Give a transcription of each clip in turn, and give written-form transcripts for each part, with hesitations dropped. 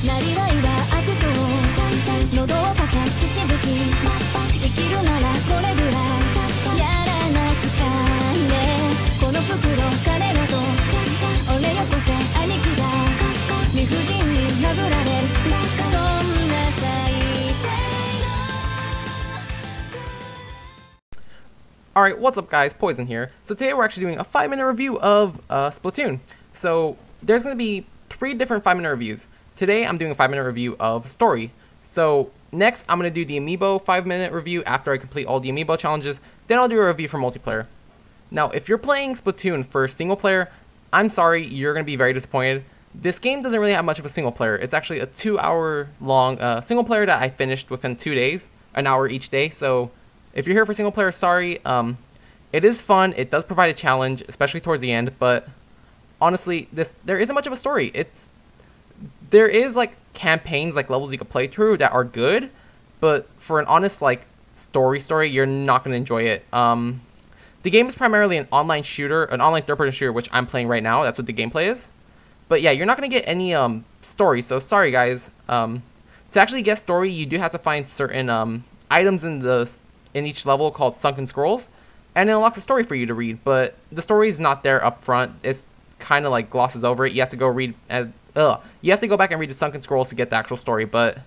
なりわいは悪党喉をかけ血しぶき生きるならこれぐらいやらなくちゃねこの袋金のと俺よこせ兄貴が理不尽に殴られるそんな最低の Alright, what's up guys, Poison here. So today we're actually doing a 5-minute review of Splatoon. So there's going to be 3 different 5-minute reviews. Today I'm doing a 5-minute review of Story. So next I'm going to do the Amiibo 5-minute review after I complete all the Amiibo challenges. Then I'll do a review for multiplayer. Now if you're playing Splatoon for single player, I'm sorry, you're going to be very disappointed. This game doesn't really have much of a single player. It's actually a 2-hour long single player that I finished within 2 days, an hour each day. So if you're here for single player, sorry. It is fun. It does provide a challenge, especially towards the end. But honestly, there isn't much of a story. There is like campaigns, like levels you can play through that are good, but for an honest like story, you're not going to enjoy it. The game is primarily an online shooter, an online third-person shooter, which I'm playing right now. That's what the gameplay is. But yeah, you're not going to get any story. So sorry guys. To actually get story, you do have to find certain items in each level called sunken scrolls, and it unlocks a story for you to read. But the story is not there up front. It's kind of like glosses over it. You have to go read. You have to go back and read the sunken scrolls to get the actual story. But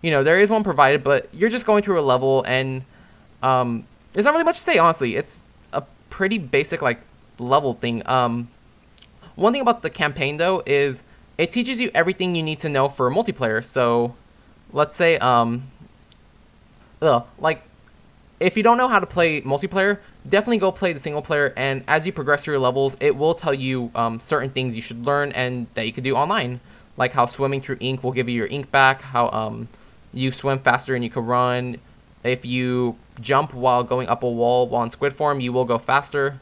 you know there is one provided. But you're just going through a level, and there's not really much to say. Honestly, it's a pretty basic like level thing. One thing about the campaign though is it teaches you everything you need to know for multiplayer. So let's say like if you don't know how to play multiplayer, definitely go play the single player, and as you progress through your levels, it will tell you certain things you should learn and that you could do online, like how swimming through ink will give you your ink back, how you swim faster and you can run. If you jump while going up a wall while in squid form, you will go faster.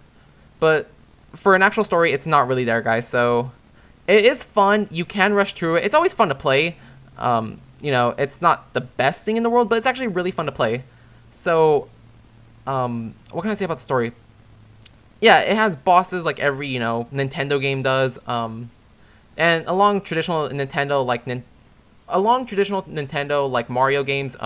But for an actual story, it's not really there, guys. So it is fun. You can rush through it. It's always fun to play. You know, it's not the best thing in the world, but it's actually really fun to play. So, what can I say about the story? Yeah, it has bosses like every, Nintendo game does. And along traditional Nintendo like Mario games,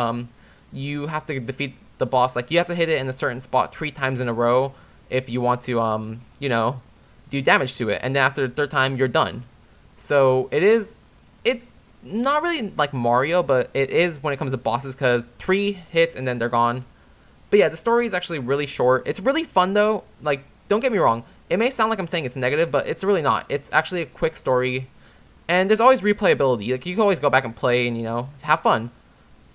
you have to defeat the boss. Like you have to hit it in a certain spot 3 times in a row if you want to, do damage to it. And then after the 3rd time, you're done. So it's not really like Mario, but it is when it comes to bosses, because 3 hits and then they're gone. But yeah, the story is actually really short. It's really fun though. Like, don't get me wrong. It may sound like I'm saying it's negative, but it's really not. It's actually a quick story, and there's always replayability. Like you can always go back and play and have fun.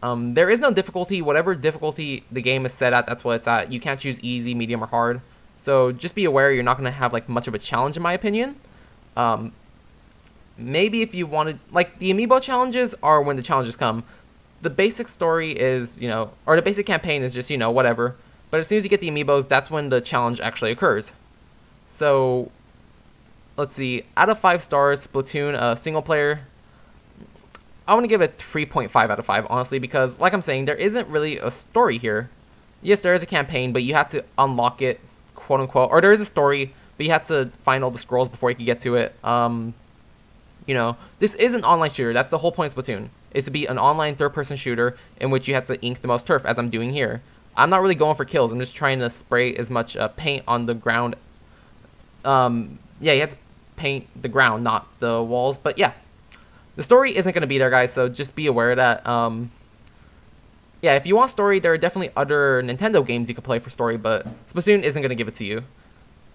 There is no difficulty. Whatever difficulty the game is set at, that's what it's at. You can't choose easy, medium, or hard. So just be aware you're not going to have like much of a challenge in my opinion. Maybe if you wanted, like the Amiibo challenges are when the challenges come. The basic story is, or the basic campaign is just, whatever. But as soon as you get the Amiibos, that's when the challenge actually occurs. So, let's see. Out of 5 stars, Splatoon, single player, I want to give it 3.5 out of 5, honestly, because, like I'm saying, there isn't really a story here. Yes, there is a campaign, but you have to unlock it, quote-unquote. Or there is a story, but you have to find all the scrolls before you can get to it. This is an online shooter. That's the whole point of Splatoon, is to be an online third-person shooter in which you have to ink the most turf, as I'm doing here. I'm not really going for kills. I'm just trying to spray as much paint on the ground. Yeah, you have to paint the ground, not the walls. But yeah, the story isn't going to be there, guys, so just be aware of that. Yeah, if you want story, there are definitely other Nintendo games you can play for story, but Splatoon isn't going to give it to you.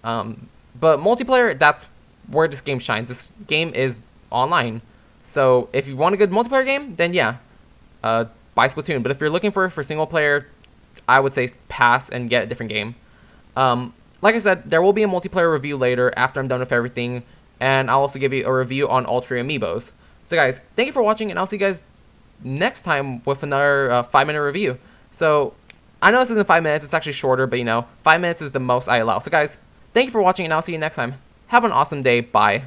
But multiplayer, that's where this game shines. This game is online. So if you want a good multiplayer game, then yeah, buy Splatoon. But if you're looking for single player, I would say pass and get a different game. Like I said, there will be a multiplayer review later after I'm done with everything, and I'll also give you a review on all 3 Amiibos. So guys, thank you for watching, and I'll see you guys next time with another 5-minute review. So I know this isn't 5 minutes, it's actually shorter, but 5 minutes is the most I allow. So guys, thank you for watching, and I'll see you next time. Have an awesome day. Bye.